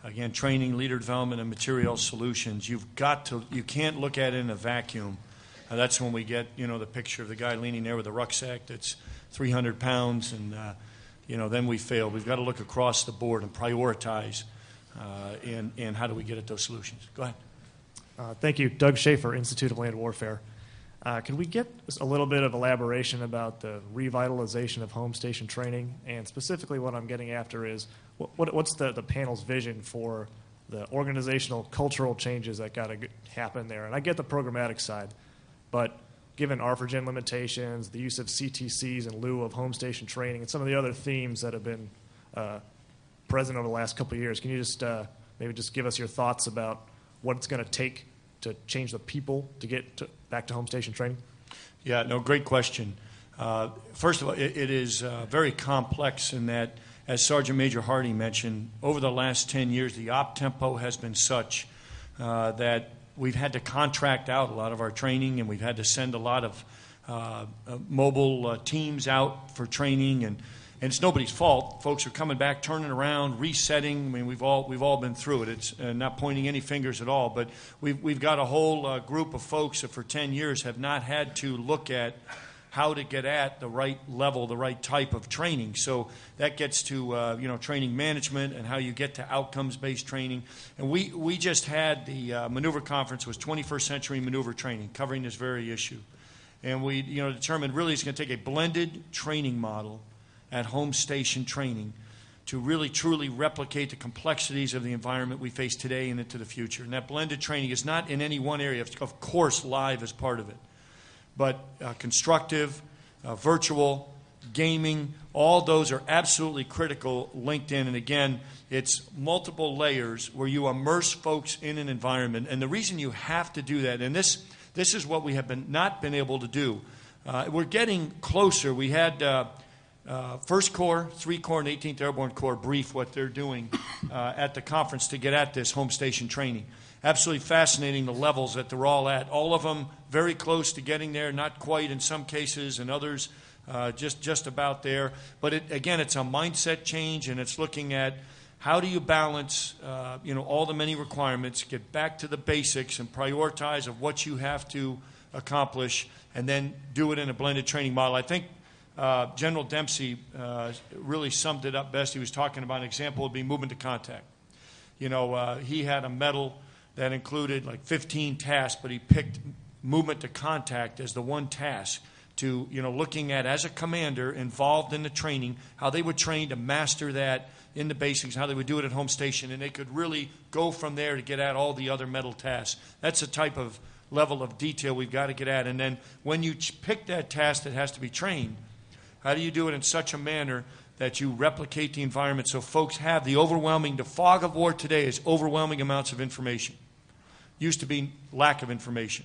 [SPEAKER 2] again, training, leader development, and material solutions, you can't look at it in a vacuum. That's when we get, the picture of the guy leaning there with the rucksack that's 300 pounds, and then we fail. We've got to look across the board and prioritize, and how do we get at those solutions? Go ahead.
[SPEAKER 16] Thank you. Doug Schaefer, Institute of Land Warfare. Can we get a little bit of elaboration about the revitalization of home station training? And specifically what I'm getting after is what's the panel's vision for the organizational, cultural changes that got to happen there? And I get the programmatic side, but given ARFRGen limitations, the use of CTCs in lieu of home station training, and some of the other themes that have been present over the last couple of years, can you just maybe just give us your thoughts about what it's going to take to change the people to get back to home station training?
[SPEAKER 2] Yeah, no, great question. First of all, it is very complex in that, as Sergeant Major Hardy mentioned, over the last 10 years, the op tempo has been such that we've had to contract out a lot of our training, and we've had to send a lot of mobile teams out for training, and it's nobody's fault. Folks are coming back, turning around, resetting. I mean, we've all been through it. It's not pointing any fingers at all, but we've got a whole group of folks that for 10 years have not had to look at how to get at the right level, the right type of training. So that gets to training management and how you get to outcomes-based training. And we just had the maneuver conference was 21st century maneuver training, covering this very issue. And we determined really it's going to take a blended training model at home station training to really truly replicate the complexities of the environment we face today and into the future. And that blended training is not in any one area. Of course, live is part of it. But constructive, virtual, gaming, all those are absolutely critical, linked in. And again, it's multiple layers where you immerse folks in an environment. And the reason you have to do that, and this is what we have not been able to do. We're getting closer. We had 1st Corps, 3 Corps, and 18th Airborne Corps brief what they're doing at the conference to get at this home station training. Absolutely fascinating, the levels that they're all at. All of them very close to getting there, not quite in some cases, and others just about there. But again, it's a mindset change, and it's looking at how do you balance all the many requirements, get back to the basics, and prioritize of what you have to accomplish, and then do it in a blended training model. I think General Dempsey really summed it up best. He was talking about an example would be movement to contact. He had a medal that included like 15 tasks, but he picked movement to contact as the one task to, looking at, as a commander involved in the training, how they would train to master that in the basics, how they would do it at home station, and they could really go from there to get at all the other medal tasks. That's the type of level of detail we've got to get at. And then when you pick that task that has to be trained, how do you do it in such a manner that you replicate the environment so folks have the fog of war today is overwhelming amounts of information. Used to be lack of information.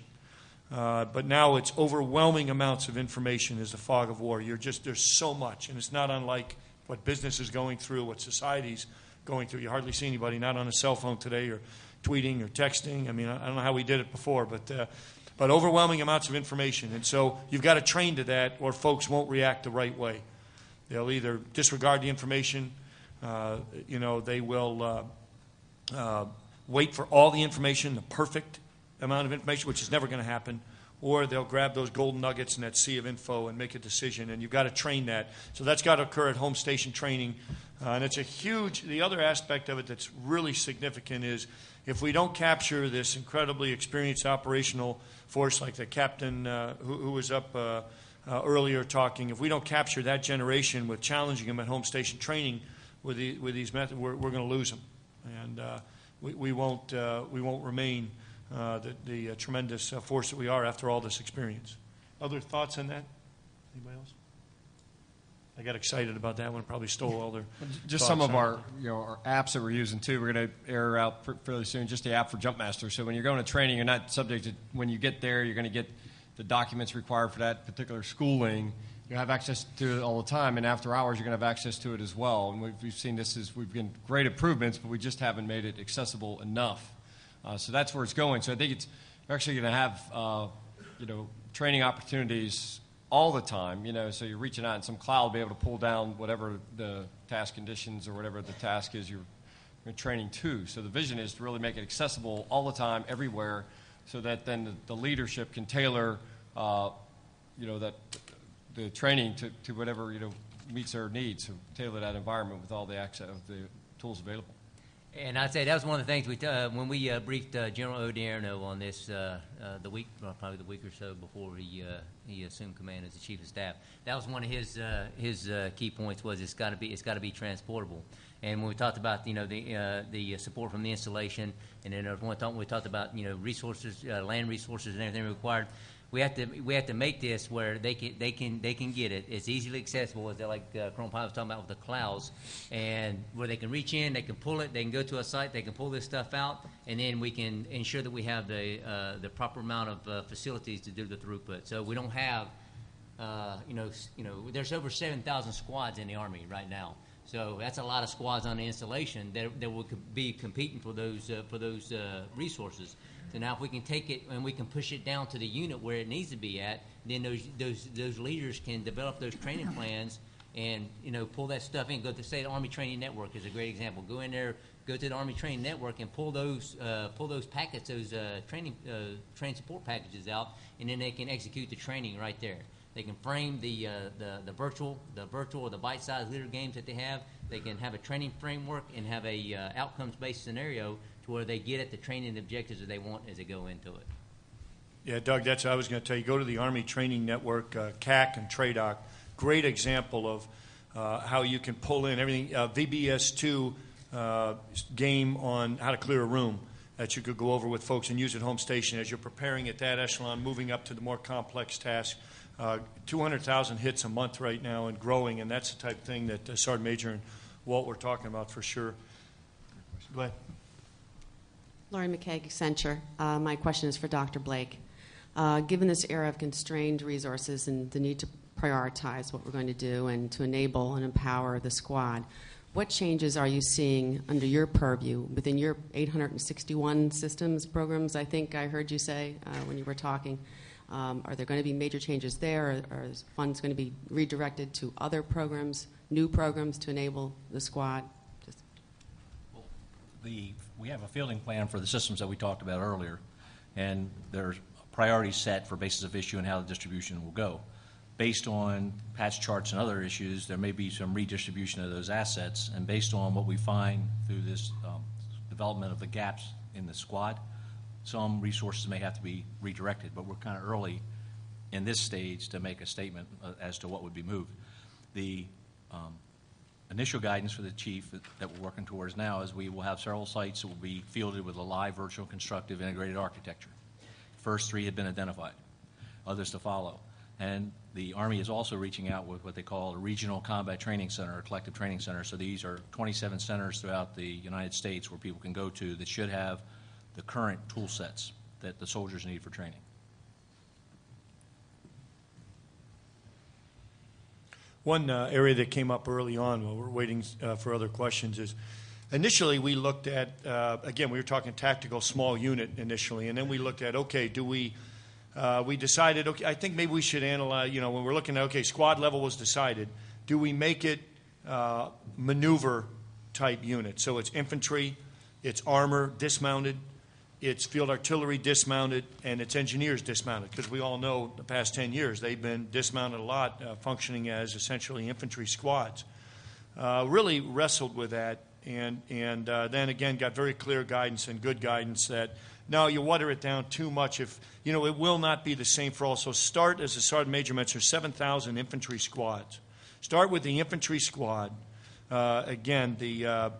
[SPEAKER 2] But now it's overwhelming amounts of information is the fog of war. There's so much, and it's not unlike what business is going through, what society's going through. You hardly see anybody not on a cell phone today or tweeting or texting. I mean, I don't know how we did it before, but overwhelming amounts of information. And so you've got to train to that, or folks won't react the right way. They'll either disregard the information, they will wait for all the information, the perfect amount of information, which is never going to happen, or they'll grab those golden nuggets in that sea of info and make a decision, and you've got to train that. So that's got to occur at home station training. And it's the other aspect of it that's really significant is if we don't capture this incredibly experienced operational force like the captain who was up earlier talking, if we don't capture that generation with challenging them at home station training with these methods, we're going to lose them. And we won't remain the tremendous force that we are after all this experience. Other thoughts on that? Anybody else? I got excited about that one. Probably stole all their
[SPEAKER 3] just some of our apps that we're using too. We're going to air out fairly soon. Just the app for Jumpmaster. So when you're going to training, you're not subject to when you get there. You're going to get the documents required for that particular schooling. You have access to it all the time, and after hours, you're going to have access to it as well. And we've seen we've been great improvements, but we just haven't made it accessible enough. So that's where it's going. So I think we're actually going to have training opportunities all the time, so you're reaching out in some cloud, be able to pull down whatever the task conditions or whatever the task is you're training to. So the vision is to really make it accessible all the time, everywhere, so that then the leadership can tailor, that the training to whatever, meets their needs, to tailor that environment with all the access of the tools available.
[SPEAKER 5] And I'd say that was one of the things when we briefed General Odierno on this probably the week or so before he assumed command as the chief of staff. That was one of his key points was it's got to be transportable. And when we talked about the support from the installation, and then we talked about resources, land resources, and everything required. We have to make this where they can get it. It's easily accessible, as like Colonel Pye was talking about with the clouds, and where they can reach in, they can pull it, they can go to a site, they can pull this stuff out, and then we can ensure that we have the proper amount of facilities to do the throughput. So we don't have, there's over 7,000 squads in the Army right now. So that's a lot of squads on the installation that will be competing for those resources. So now if we can take it and we can push it down to the unit where it needs to be at, then those leaders can develop those training plans and pull that stuff in. Go to, say, the Army Training Network is a great example. Go in there, go to the Army Training Network and pull those packets, those training support packages out, and then they can execute the training right there. They can frame the virtual or the bite-sized leader games that they have. They can have a training framework and have a outcomes-based scenario to where they get at the training objectives that they want as they go into it.
[SPEAKER 2] Yeah, Doug, that's what I was going to tell you. Go to the Army Training Network, CAC and TRADOC. Great example of how you can pull in everything. VBS2 game on how to clear a room that you could go over with folks and use at home station as you're preparing at that echelon, moving up to the more complex tasks. 200,000 hits a month right now and growing, and that's the type of thing that Sergeant Major and Walt were talking about for sure. Go ahead.
[SPEAKER 17] Laurie McKeag, Accenture. My question is for Dr. Blake. Given this era of constrained resources and the need to prioritize what we're going to do and to enable and empower the squad, what changes are you seeing under your purview within your 861 systems programs, I think I heard you say when you were talking? Are there going to be major changes there, or is funds going to be redirected to other programs, new programs to enable the squad?
[SPEAKER 18] We have a fielding plan for the systems that we talked about earlier, and there's priorities set for basis of issue and how the distribution will go. Based on patch charts and other issues, there may be some redistribution of those assets, and based on what we find through this development of the gaps in the squad, some resources may have to be redirected, but we're kind of early in this stage to make a statement as to what would be moved. The initial guidance for the chief that we're working towards now is we will have several sites that will be fielded with a live virtual constructive integrated architecture. First 3 have been identified, others to follow. And the Army is also reaching out with what they call a regional combat training center or collective training center. So these are 27 centers throughout the United States where people can go to that should have the current tool sets that the soldiers need for training.
[SPEAKER 2] One area that came up early on while we're waiting for other questions is initially we looked at, again, we were talking tactical small unit initially, and then we looked at, okay, we decided, okay, I think maybe we should analyze, when we're looking at, okay, squad level was decided, do we make it maneuver type unit? So it's infantry, it's armor dismounted, it's field artillery dismounted, and it's engineers dismounted, because we all know the past 10 years they've been dismounted a lot, functioning as essentially infantry squads. Really wrestled with that, and then again got very clear guidance and good guidance that no, you water it down too much. If it will not be the same for all. So start, as the Sergeant Major mentioned, 7,000 infantry squads. Start with the infantry squad. Again, the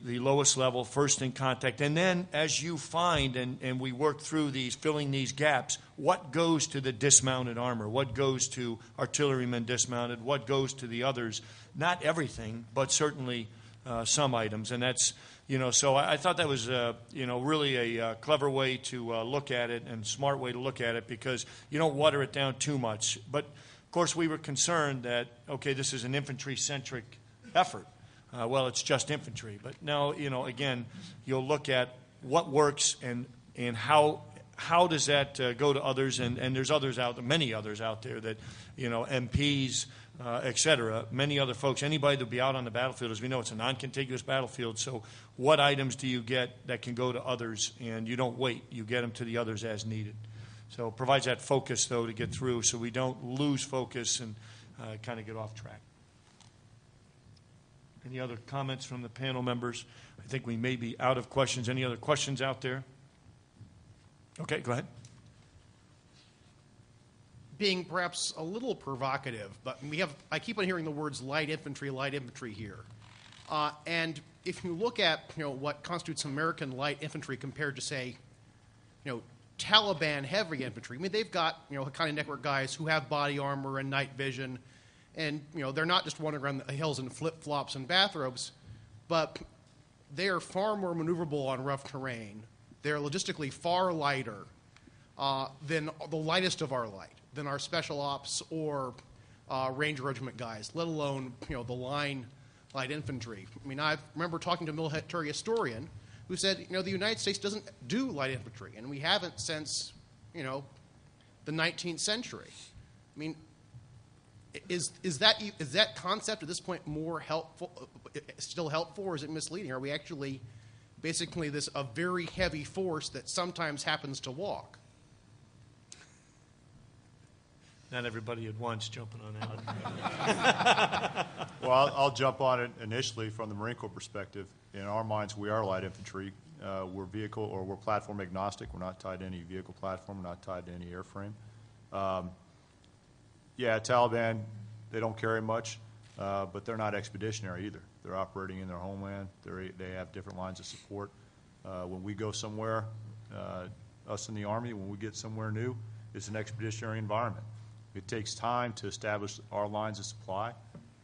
[SPEAKER 2] lowest level, first in contact. And then as you find, and we work through these, filling these gaps, what goes to the dismounted armor? What goes to artillerymen dismounted? What goes to the others? Not everything, but certainly some items. And that's, so I thought that was, really a clever way to look at it and smart way to look at it, because you don't water it down too much. But, of course, we were concerned that, okay, this is an infantry-centric effort. Well, it's just infantry. But now, again, you'll look at what works and how does that go to others. And there's others out there, many others out there that, MPs, et cetera, many other folks, anybody that will be out on the battlefield. As we know, it's a non-contiguous battlefield. So what items do you get that can go to others? And you don't wait. You get them to the others as needed. So it provides that focus, though, to get through so we don't lose focus and kind of get off track. Any other comments from the panel members? I think we may be out of questions. Any other questions out there? Okay, go ahead.
[SPEAKER 7] Being perhaps a little provocative, but I keep on hearing the words light infantry here. And if you look at what constitutes American light infantry compared to, say, Taliban heavy infantry, I mean, they've got Haqqani network guys who have body armor and night vision, and they're not just wandering around the hills in flip-flops and bathrobes, but they are far more maneuverable on rough terrain. They're logistically far lighter than the lightest of our light, than our special ops or Ranger Regiment guys, let alone the line light infantry. I mean, I remember talking to a military historian who said, the United States doesn't do light infantry, and we haven't since, the 19th century. I mean, is that concept at this point more helpful, still helpful, or is it misleading? Are we actually basically a very heavy force that sometimes happens to walk?
[SPEAKER 2] Not everybody at once jumping on that.
[SPEAKER 1] Well, I'll jump on it initially from the Marine Corps perspective. In our minds, we are light infantry. We're we're platform agnostic. We're not tied to any vehicle platform. We're not tied to any airframe. Taliban, they don't carry much, but they're not expeditionary either. They're operating in their homeland. They have different lines of support. When we go somewhere, us in the Army, when we get somewhere new, it's an expeditionary environment. It takes time to establish our lines of supply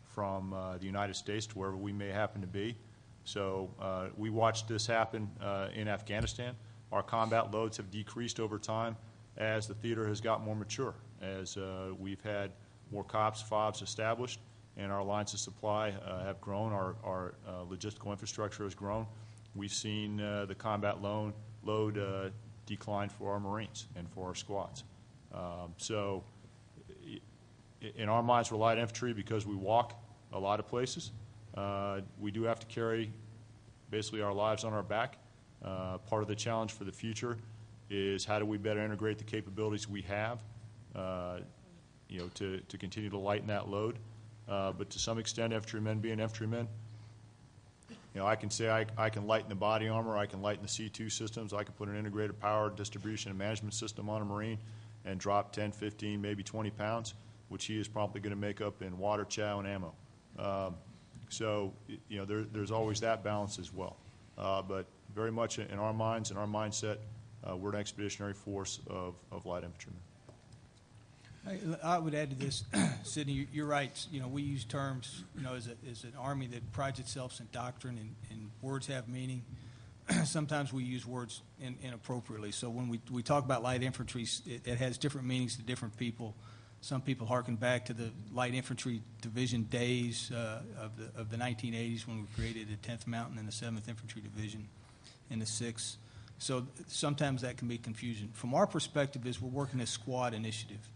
[SPEAKER 1] from the United States to wherever we may happen to be. So we watched this happen in Afghanistan. Our combat loads have decreased over time as the theater has got more mature, as we've had more COPs, FOBs established, and our lines of supply have grown. Our logistical infrastructure has grown. We've seen the combat load decline for our Marines and for our squads. So in our minds, we're light infantry because we walk a lot of places. We do have to carry basically our lives on our back. Part of the challenge for the future is how do we better integrate the capabilities we have, to continue to lighten that load. But to some extent, infantrymen being infantrymen, I can say I can lighten the body armor, I can lighten the C2 systems, I can put an integrated power distribution and management system on a Marine and drop 10, 15, maybe 20 pounds, which he is probably going to make up in water, chow, and ammo. So there's always that balance as well. But very much in our minds, in our mindset, we're an expeditionary force of light infantrymen.
[SPEAKER 10] I would add to this, Sidney, you're right. We use terms, as an Army that prides itself in doctrine and words have meaning. Sometimes we use words inappropriately. So when we talk about light infantry, it has different meanings to different people. Some people harken back to the light infantry division days of the 1980s when we created the 10th Mountain and the 7th Infantry Division and the 6th. So sometimes that can be confusing. From our perspective, is we're working a squad initiative.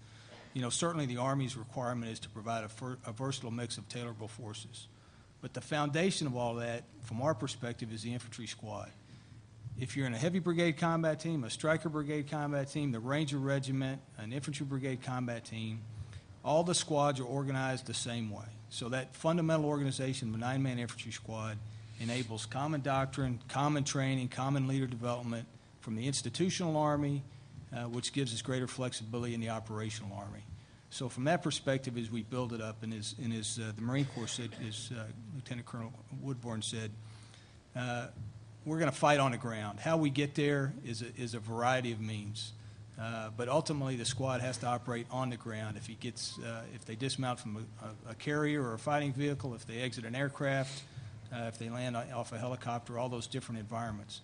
[SPEAKER 10] Certainly the Army's requirement is to provide a versatile mix of tailorable forces. But the foundation of all that, from our perspective, is the infantry squad. If you're in a heavy brigade combat team, a striker brigade combat team, the Ranger Regiment, an infantry brigade combat team, all the squads are organized the same way. So that fundamental organization of a 9-man infantry squad enables common doctrine, common training, common leader development from the institutional Army, which gives us greater flexibility in the operational Army. So from that perspective, as we build it up, and as the Marine Corps said, as Lieutenant Colonel Woodburn said, we're going to fight on the ground. How we get there is a variety of means. But ultimately, the squad has to operate on the ground. If they dismount from a carrier or a fighting vehicle, if they exit an aircraft, if they land off a helicopter, all those different environments.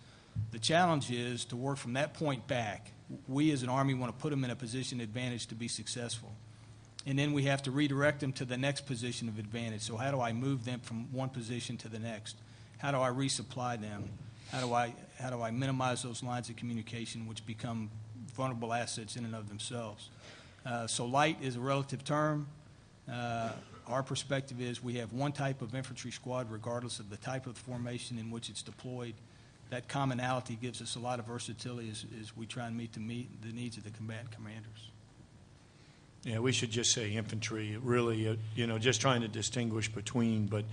[SPEAKER 10] The challenge is to work from that point back. We as an Army want to put them in a position of advantage to be successful. And then we have to redirect them to the next position of advantage. So how do I move them from one position to the next? How do I resupply them? How do I minimize those lines of communication which become vulnerable assets in and of themselves? So light is a relative term. Our perspective is we have one type of infantry squad regardless of the type of formation in which it's deployed. that commonality gives us a lot of versatility as we try and meet the needs of the combatant commanders.
[SPEAKER 2] Yeah, we should just say infantry, really, just trying to distinguish between, but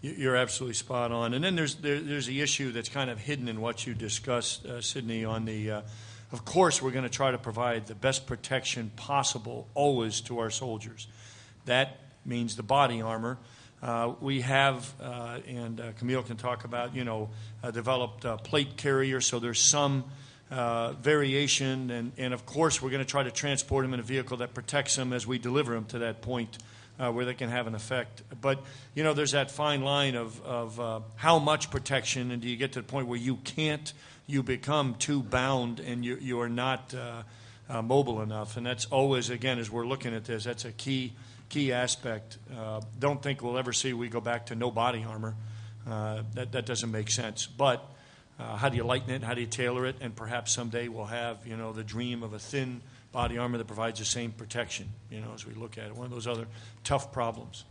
[SPEAKER 2] you're absolutely spot on. And then there's the issue that's kind of hidden in what you discussed, Sydney, on the, of course, we're going to try to provide the best protection possible always to our soldiers. That means the body armor. We have, and Camille can talk about, developed plate carriers, so there's some variation, and of course we're going to try to transport them in a vehicle that protects them as we deliver them to that point where they can have an effect. But, there's that fine line of how much protection, and do you get to the point where you become too bound and you are not mobile enough. And that's always, again, as we're looking at this, that's a key aspect. Don't think we'll ever see we go back to no body armor. That doesn't make sense. But how do you lighten it? How do you tailor it? And perhaps someday we'll have, the dream of a thin body armor that provides the same protection, as we look at it. One of those other tough problems.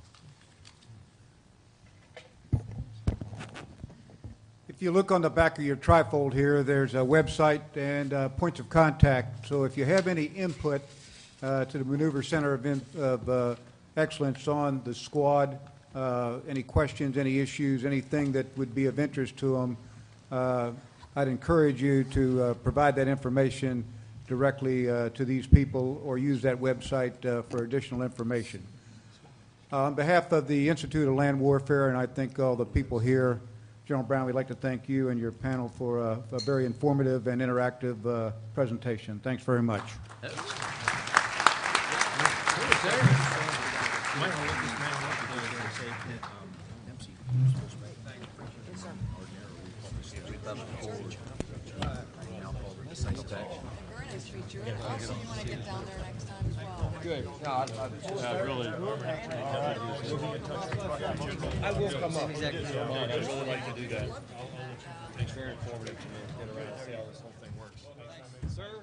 [SPEAKER 19] If you look on the back of your trifold here, there's a website and points of contact. So if you have any input to the Maneuver Center of Excellence on the squad, any questions, any issues, anything that would be of interest to them, I'd encourage you to provide that information directly to these people or use that website for additional information. On behalf of the Institute of Land Warfare, and I think all the people here, General Brown, we'd like to thank you and your panel for a very informative and interactive presentation. Thanks very much.
[SPEAKER 6] Also, you want to get down there next time as well.
[SPEAKER 3] Good.
[SPEAKER 2] Really.
[SPEAKER 3] I will come up.
[SPEAKER 2] I'd really like to do that. It's very informative to me. Get around and see how this whole thing works.
[SPEAKER 3] Sir?